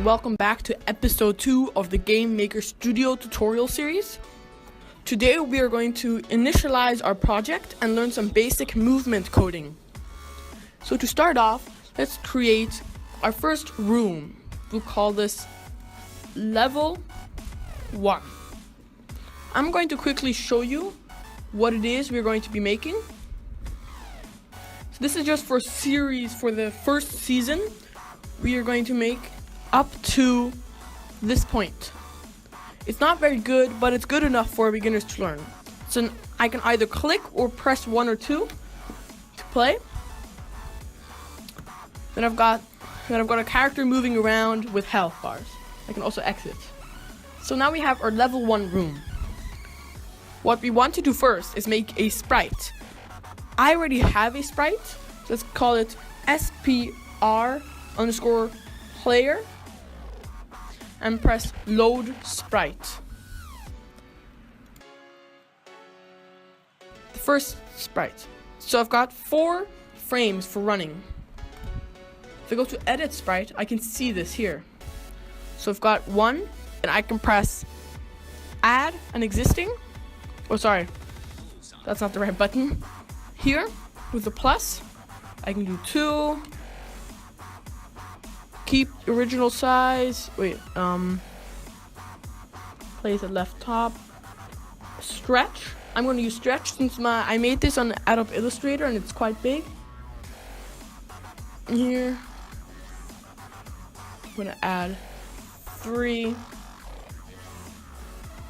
welcome back to episode 2 of the Gamemaker Studio tutorial series. Today we are going to initialize our project and learn some basic movement coding. So to start off, let's create our first room. We'll call this level 1. I'm going to quickly show you what it is we're going to be making. So this is just for series for the first season. We are going to make up to this point. It's not very good, but it's good enough for beginners to learn. So I can either click or press 1 or 2 to play. Then I've got a character moving around with health bars. I can also exit. So now we have our level 1 room. What we want to do first is make a sprite. I already have a sprite, so let's call it SPR_player and press load sprite. The first sprite. So I've got 4 frames for running. If I go to edit sprite, I can see this here. So I've got 1, and I can press add an existing. Oh, sorry, that's not the right button. Here with the plus, I can do 2. Keep original size. Place at left top. Stretch. I'm going to use stretch since I made this on Adobe Illustrator and it's quite big. Here, I'm going to add 3.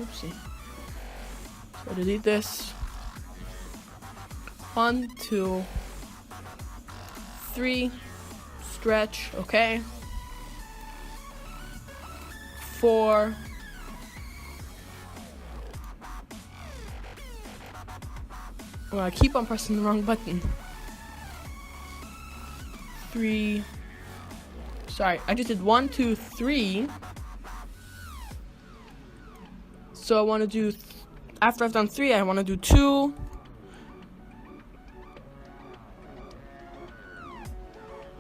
Oopsie. So delete this. 1, 2, 3. Stretch. Okay. 4. Well, I keep on pressing the wrong button. 3. Sorry, I just did 1, 2, 3. So I want to do, after I've done 3, I want to do 2.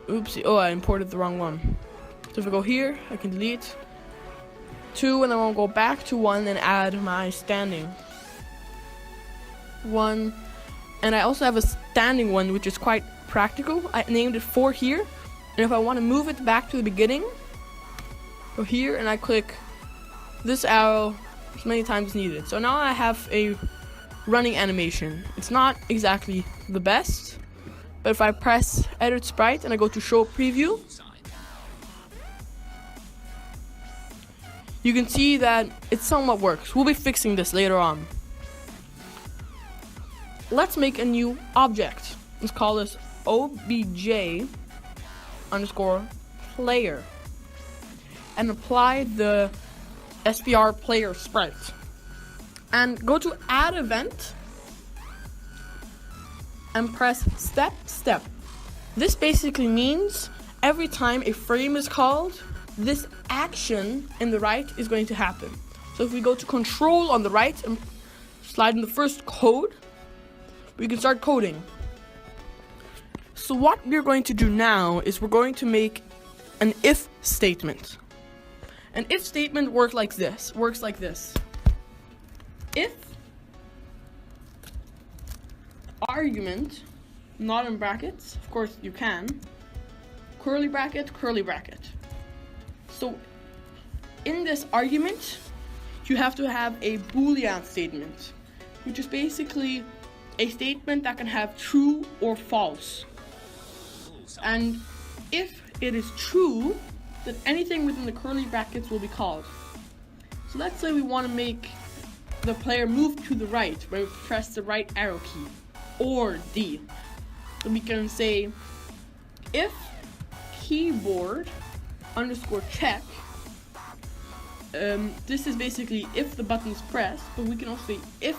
Oopsie, oh, I imported the wrong one. So if I go here, I can delete 2, and then I'll go back to 1 and add my standing 1. And I also have a standing one, which is quite practical. I named it 4 here, and if I want to move it back to the beginning, go here and I click this arrow as many times as needed. So now I have a running animation. It's not exactly the best, but if I press edit sprite and I go to show preview, you can see that it somewhat works. We'll be fixing this later on. Let's make a new object. Let's call this obj_player and apply the SPR player sprite. And go to add event and press step. This basically means every time a frame is called, this action in the right is going to happen. So if we go to control on the right and slide in the first code, we can start coding. So what we're going to do now is we're going to make an if statement. An if statement works like this. If argument, not in brackets, of course you can, curly bracket. So in this argument, you have to have a Boolean statement, which is basically a statement that can have true or false. And if it is true, then anything within the curly brackets will be called. So let's say we want to make the player move to the right, where we press the right arrow key, or D. So we can say if keyboard_check. This is basically if the button is pressed, but we can also say if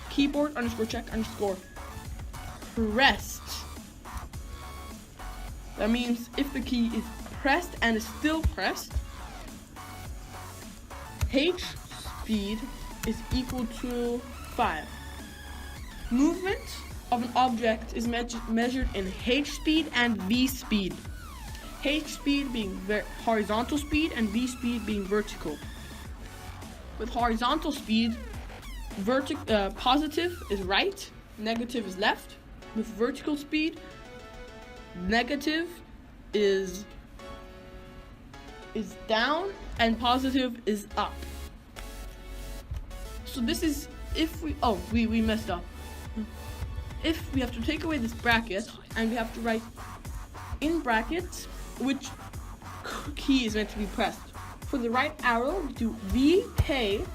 keyboard_check_pressed. That means if the key is pressed and is still pressed, H speed is equal to 5. Movement of an object is measured in H speed and V speed. H speed being horizontal speed and V speed being vertical. With horizontal speed, positive is right, negative is left. With vertical speed, negative is down and positive is up. So this is if we messed up. If we have to take away this bracket and we have to write in brackets which key is meant to be pressed. For the right arrow, we do VK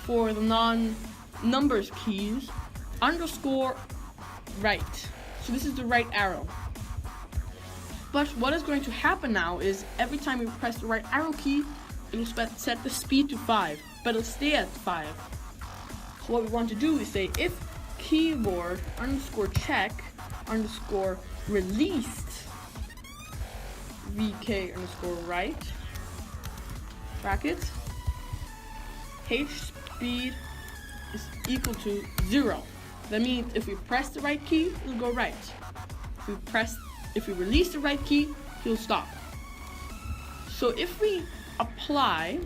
for the non-numbers keys, underscore right. So this is the right arrow. But what is going to happen now is every time we press the right arrow key, it will set the speed to 5, but it'll stay at 5. So what we want to do is say if keyboard underscore check underscore released VK underscore right bracket H speed is equal to 0. That means if we press the right key, it'll go right. If we release the right key, he'll stop. So if we apply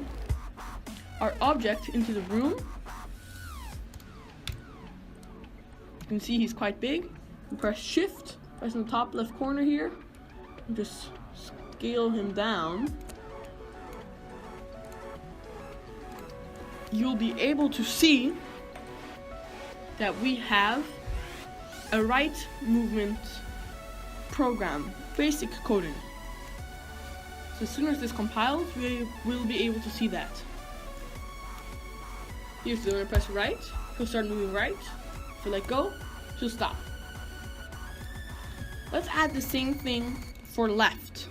our object into the room, you can see he's quite big. We press shift, press in the top left corner here, and just scale him down. You'll be able to see that we have a right movement program, basic coding. So as soon as this compiles, we will be able to see that. Here's the press right, he'll start moving right. If I let go, he'll stop. Let's add the same thing for left.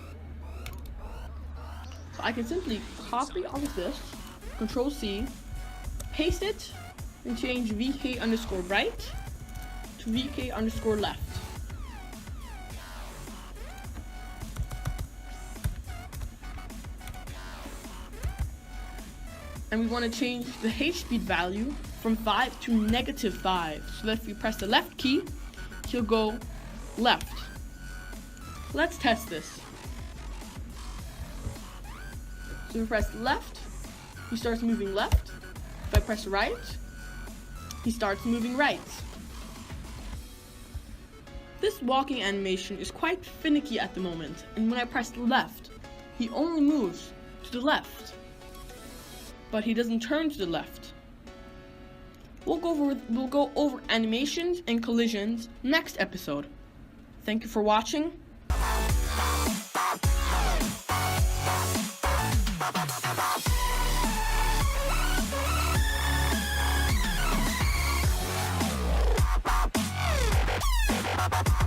So I can simply copy all of this, Control C, paste it, and change VK underscore right to VK underscore left. And we want to change the H speed value from 5 to -5. So that if we press the left key, he'll go left. Let's test this. So if we press left, he starts moving left. If I press right, he starts moving right. This walking animation is quite finicky at the moment, and when I press left, he only moves to the left, but he doesn't turn to the left. We'll go over animations and collisions next episode. Thank you for watching. Bye.